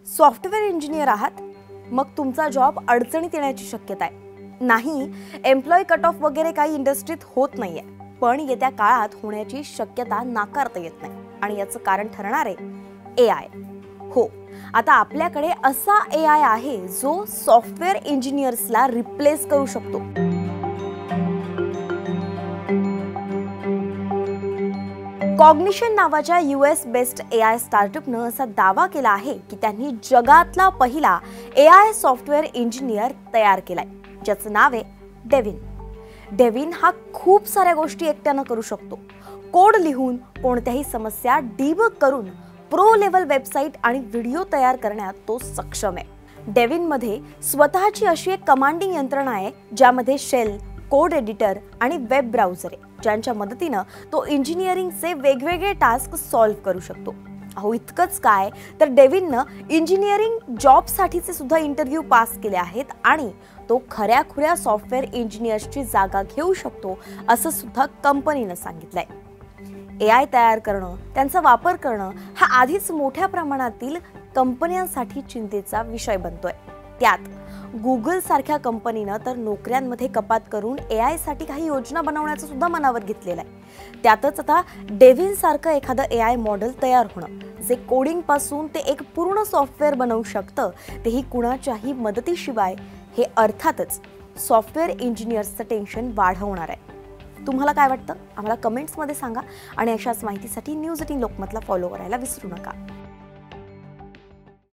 Software engineer आहात, मग तुमचा जॉब अडचणीत येण्याची शक्यता आहे. नाही, एम्प्लॉय कट ऑफ वगैरे काही इंडस्ट्रीत होत नाहीये, पण येत्या काळात होण्याची शक्यता नाकारता येत नाही. आणि याचं कारण ठरणार आहे AI. हो, आता आपल्याकडे असा AI आहे जो सॉफ्टवेअर इंजिनियर्सला रिप्लेस करू शकतो. कॉग्निशन नावाच्या US बेस्ड AI स्टार्टअपनं असा दावा केला आहे की त्यांनी जगातला पहिला AI सॉफ्टवेअर इंजिनियर तयार केलाय, ज्याचं नाव आहे डेव्हिन. डेव्हिन हा खूप साऱ्या गोष्टी एकट्यानं करू शकतो. कोड लिहून कोणत्याही समस्या डिबग करून प्रो लेव्हल वेबसाईट आणि व्हिडिओ तयार करण्यात तो सक्षम आहे. डेव्हिनमध्ये स्वतःची अशी एक कमांडिंग यंत्रणा आहे ज्यामध्ये शेल, कोड एडिटर आणि वेब ब्राउझर आहे, ज्यांच्या मदतीनं तो इंजिनिअरिंगचे वेगवेगळे टास्क सॉल्व्ह करू शकतो. अहो, इतकंच काय तर डेव्हिननं इंजिनिअरिंग जॉबसाठीचे सुद्धा इंटरव्ह्यू पास केले आहेत आणि तो खऱ्याखुऱ्या सॉफ्टवेअर इंजिनियर्सची जागा घेऊ शकतो असं सुद्धा कंपनीनं सांगितलंय. AI तयार करणं, त्यांचा वापर करणं हा आधीच मोठ्या प्रमाणातील कंपन्यांसाठी चिंतेचा विषय बनतोय. त्यात गुगल सारख्या कंपनीनं तर नोकऱ्यांमध्ये कपात करून AI साठी काही योजना बनवण्याचं सुद्धा मनावर घेतलेलं आहे. त्यातच आता डेव्हिन सारखं एखादं AI मॉडेल तयार होणं, जे कोडिंग पासून ते एक पूर्ण सॉफ्टवेअर बनवू शकतं, तेही कुणाच्याही मदतीशिवाय, हे अर्थातच सॉफ्टवेअर इंजिनियर्सचं टेन्शन वाढवणार आहे. तुम्हाला काय वाटतं? आम्हाला कमेंट्समध्ये सांगा आणि अशाच माहितीसाठी न्यूज 18 लोकमतला फॉलो करायला विसरू नका.